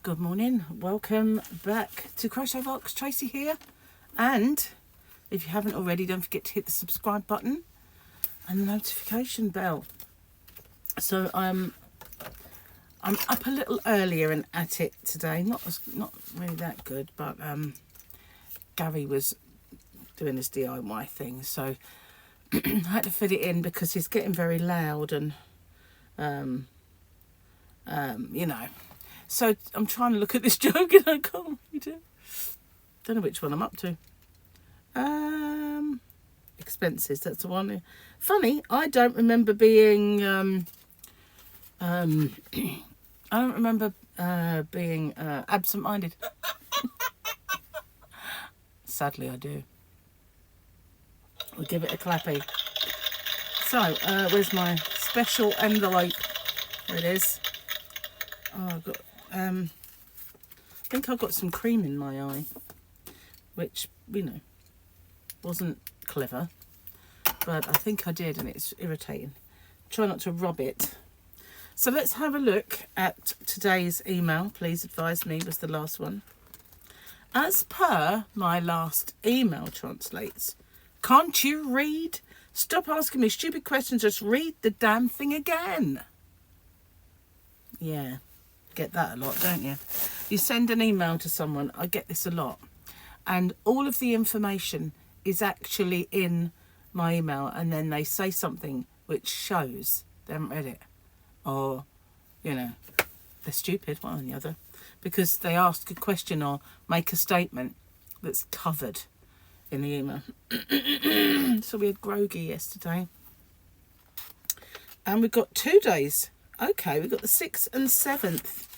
Good morning, welcome back to Crochet Box. Tracy here, and if you haven't already, don't forget to hit the subscribe button and the notification bell. So I'm up a little earlier and at it today. Not really that good, but Gary was doing his DIY thing, so I had to fit it in because he's getting very loud and you know. So I'm trying to look at this joke and I can't read it. Don't know which one I'm up to. Expenses, that's the one. Funny, I don't remember being I don't remember being absent-minded. Sadly, I do. We'll give it a clappy. So, where's my special envelope? There it is. Oh, I've got, I think I've got some cream in my eye, which, you know, wasn't clever, but I think I did, and it's irritating. Try not to rub it. So let's have a look at today's email. Please advise me was the last one. As per my last email translates, can't you read? Stop asking me stupid questions, just read the damn thing again. Yeah, get that a lot, don't you? You send an email to someone, I get this a lot, and all of the information is actually in my email, and then they say something which shows they haven't read it, or, you know, they're stupid, one or the other, because they ask a question or make a statement that's covered in the email. So we had groggy yesterday, and we've got 2 days. Okay, we've got the 6th and 7th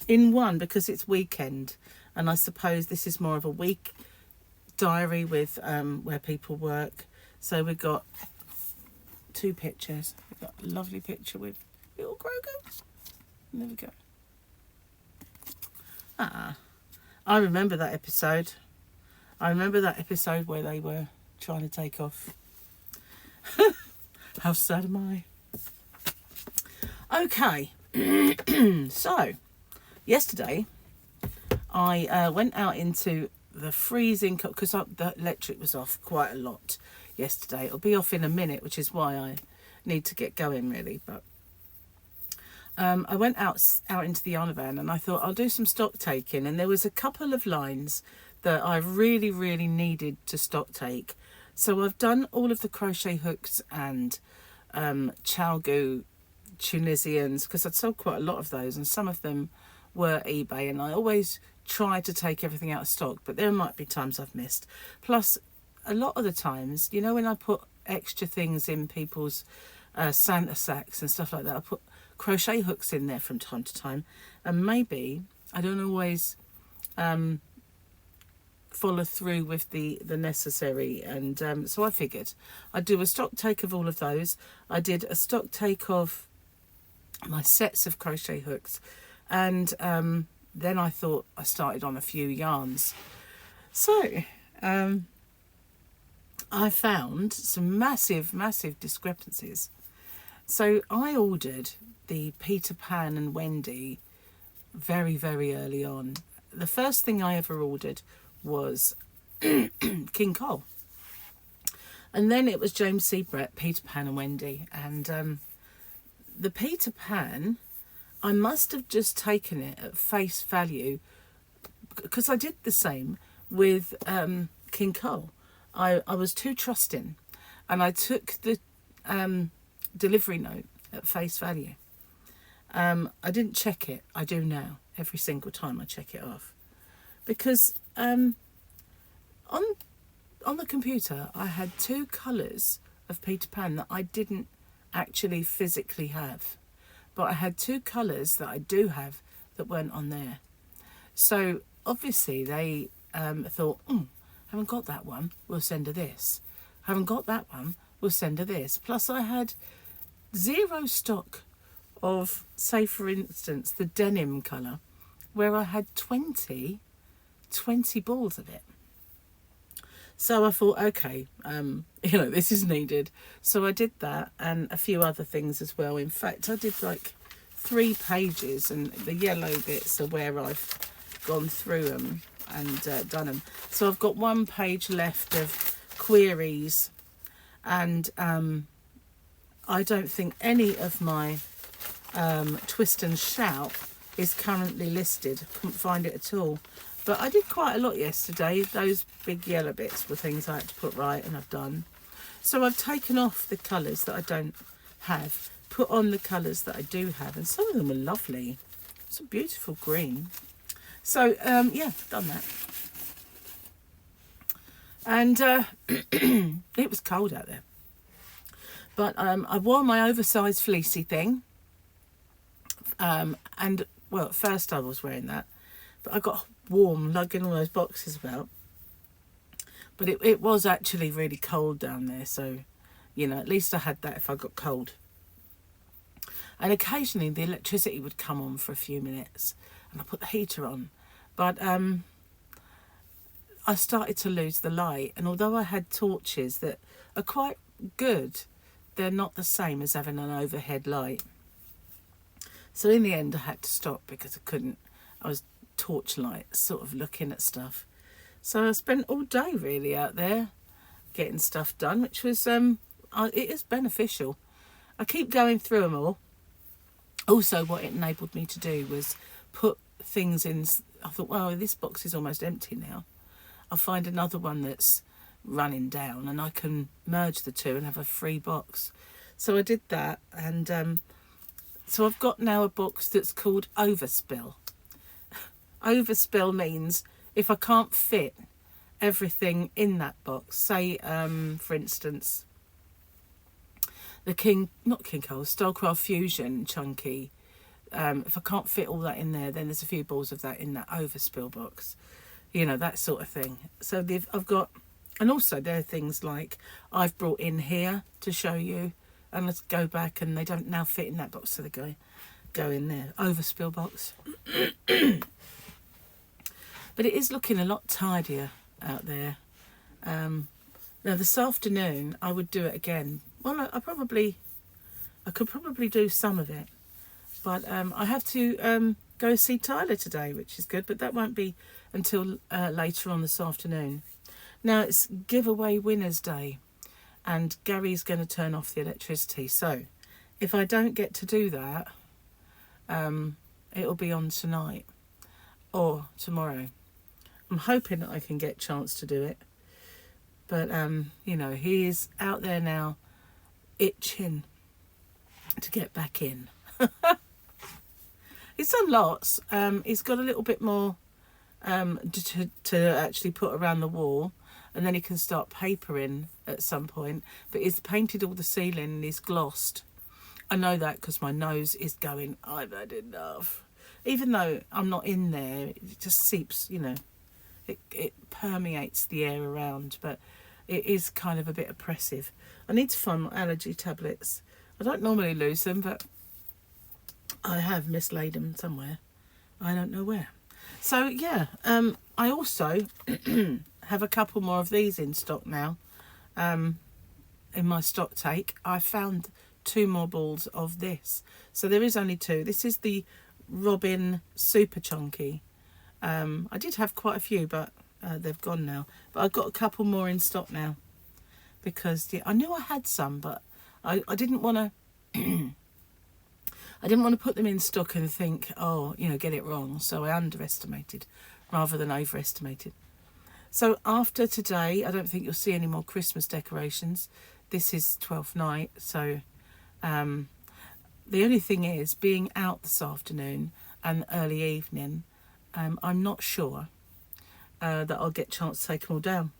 in one because it's weekend, and I suppose this is more of a week diary with where people work. So we've got 2 pictures. We've got a lovely picture with little Grogu. There we go. I remember that episode. I remember that episode where they were trying to take off. How sad am I? Okay. So, yesterday I went out into the freezing because the electric was off quite a lot yesterday. It'll be off in a minute, which is why I need to get going really. But I went out into the yarn van, and I thought I'll do some stock taking, and there was a couple of lines that I really needed to stock take. So I've done all of the crochet hooks and Chalgu Tunisians, because I'd sold quite a lot of those, and some of them were eBay, and I always try to take everything out of stock, but there might be times I've missed. Plus, a lot of the times, you know, when I put extra things in people's Santa sacks and stuff like that, I put crochet hooks in there from time to time, and maybe I don't always follow through with the necessary, and so I figured I'd do a stock take of all of those. I did a stock take of my sets of crochet hooks, and then I thought I started on a few yarns. So I found some massive discrepancies. So I ordered the Peter Pan and Wendy very early on. The first thing I ever ordered was King Cole, and then it was James C. Brett, Peter Pan and Wendy, and the Peter Pan, I must have just taken it at face value, because I did the same with King Cole. I was too trusting, and I took the delivery note at face value. I didn't check it. I do now. Every single time I check it off, because on the computer I had 2 colours of Peter Pan that I didn't actually physically have, but I had 2 colours that I do have that weren't on there. So obviously they thought, haven't got that one, we'll send her this. Haven't got that one, we'll send her this. Plus I had 0 stock of, say for instance, the denim colour, where I had 20 balls of it. So I thought, okay, you know, this is needed. So I did that, and a few other things as well. In fact, I did like 3 pages, and the yellow bits are where I've gone through them and done them. So I've got 1 page left of queries, and I don't think any of my twist and shout is currently listed. Couldn't find it at all. But I did quite a lot yesterday. Those big yellow bits were things I had to put right, and I've done. So I've taken off the colours that I don't have, put on the colours that I do have, and some of them are lovely. It's a beautiful green. So yeah, done that. And it was cold out there. But I wore my oversized fleecy thing. And, well, at first I was wearing that. But I got warm lugging all those boxes about. But it was actually really cold down there. So, you know, at least I had that if I got cold. And occasionally the electricity would come on for a few minutes. And I put the heater on. But I started to lose the light. And although I had torches that are quite good, they're not the same as having an overhead light. So in the end I had to stop because I was torchlight sort of looking at stuff. So I spent all day really out there getting stuff done, which was it is beneficial. I keep going through them all. Also, what it enabled me to do was put things in. I thought, well, this box is almost empty now. I'll find another one that's running down and I can merge the two and have a free box. So I did that, and so I've got now a box that's called Overspill. Overspill means if I can't fit everything in that box, say for instance the Starcraft Fusion chunky, if I can't fit all that in there, then there's a few balls of that in that Overspill box, you know, that sort of thing. So I've got, and also there are things like I've brought in here to show you, and let's go back, and they don't now fit in that box, so they go in there, Overspill box. But it is looking a lot tidier out there. Now this afternoon I would do it again. Well, I could probably do some of it, but I have to go see Tyler today, which is good, but that won't be until later on this afternoon. Now it's giveaway winners day, and Gary's going to turn off the electricity, so if I don't get to do that, it'll be on tonight or tomorrow. I'm hoping that I can get a chance to do it, but you know, he is out there now itching to get back in. He's done lots. He's got a little bit more to actually put around the wall, and then he can start papering at some point. But he's painted all the ceiling and he's glossed. I know that because my nose is going, I've had enough. Even though I'm not in there, it just seeps, you know, it permeates the air around, but it is kind of a bit oppressive. I need to find my allergy tablets. I don't normally lose them, but I have mislaid them somewhere. I don't know where. So yeah, I also have a couple more of these in stock now. In my stock take, I found 2 more balls of this. So there is only 2. This is the Robin Super Chunky. I did have quite a few, but they've gone now. But I've got a couple more in stock now, because yeah, I knew I had some, but I didn't want to I didn't want to put them in stock and think, oh, you know, get it wrong. So I underestimated rather than overestimated. So after today, I don't think you'll see any more Christmas decorations. This is 12th night, so the only thing is, being out this afternoon and early evening, I'm not sure that I'll get a chance to take them all down.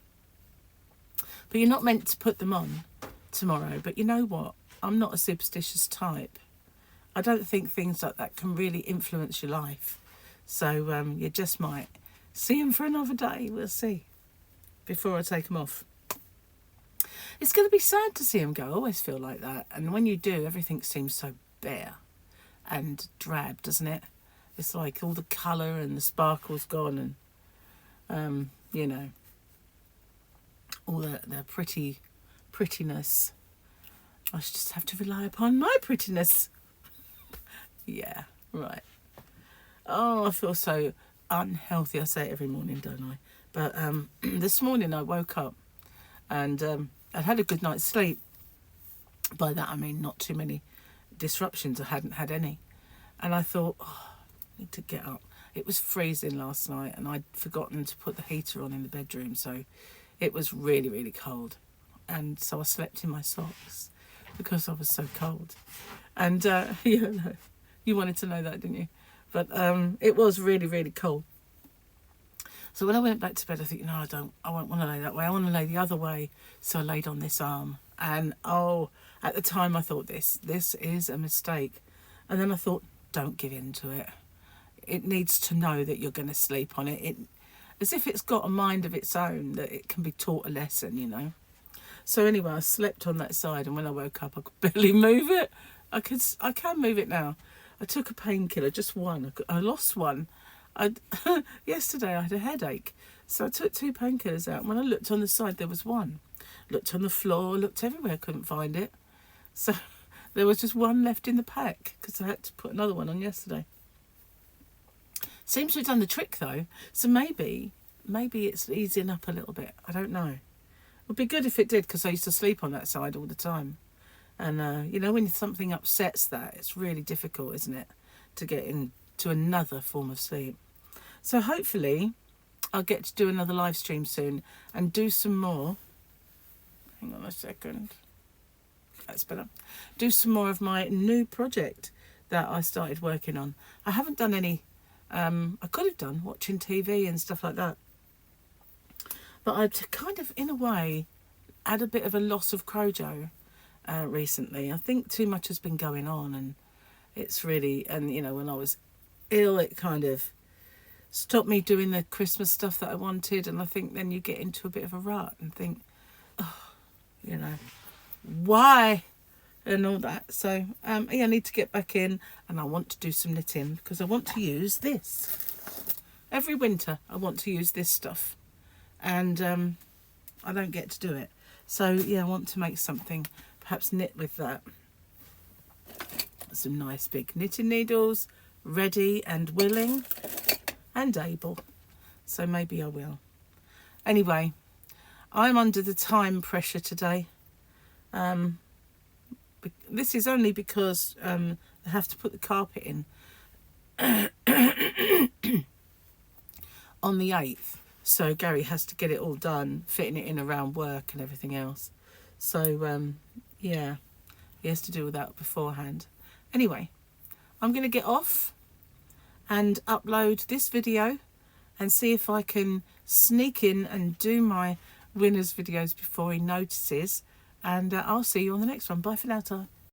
But you're not meant to put them on tomorrow. But you know what? I'm not a superstitious type. I don't think things like that can really influence your life. So you just might see them for another day. We'll see. Before I take them off. It's going to be sad to see them go. I always feel like that. And when you do, everything seems so bare and drab, doesn't it? It's like all the colour and the sparkle's gone, and you know, all the prettiness. I should just have to rely upon my prettiness. Yeah, right. Oh, I feel so unhealthy. I say it every morning, don't I? But this morning I woke up and I'd had a good night's sleep. By that I mean not too many disruptions. I hadn't had any. And I thought, oh, I need to get up. It was freezing last night and I'd forgotten to put the heater on in the bedroom. So it was really, really cold. And so I slept in my socks because I was so cold. And you wanted to know that, didn't you? But it was really, really cold. So when I went back to bed, I think, no, I won't want to lay that way. I want to lay the other way. So I laid on this arm. And at the time I thought this is a mistake. And then I thought, don't give in to it. It needs to know that you're going to sleep on it. As if it's got a mind of its own, that it can be taught a lesson, you know. So anyway, I slept on that side, and when I woke up, I could barely move it. I can move it now. I took a painkiller, just one. I lost one. Yesterday I had a headache, so I took 2 painkillers out. When I looked on the side, there was one. Looked on the floor, looked everywhere, couldn't find it. So there was just one left in the pack because I had to put another one on yesterday. Seems to have done the trick though. So maybe it's easing up a little bit. I don't know. It would be good if it did, because I used to sleep on that side all the time. And, you know, when something upsets that, it's really difficult, isn't it, to get into another form of sleep. So hopefully I'll get to do another live stream soon and do some more. Hang on a second. That's better. Do some more of my new project that I started working on. I haven't done any. I could have done watching TV and stuff like that. But I've kind of, in a way, had a bit of a loss of Crochet recently. I think too much has been going on, and it's really, and you know, when I was ill, it kind of stopped me doing the Christmas stuff that I wanted. And I think then you get into a bit of a rut and think, oh, you know, why? And all that. So yeah, I need to get back in, and I want to do some knitting because I want to use this. Every winter I want to use this stuff, and I don't get to do it. So yeah, I want to make something, perhaps knit with that. Some nice big knitting needles, ready and willing and able. So maybe I will. Anyway, I'm under the time pressure today. This is only because I have to put the carpet in on the 8th. So Gary has to get it all done, fitting it in around work and everything else. So, yeah, he has to do all that beforehand. Anyway, I'm going to get off and upload this video and see if I can sneak in and do my winners videos before he notices. And I'll see you on the next one. Bye for now, Ty.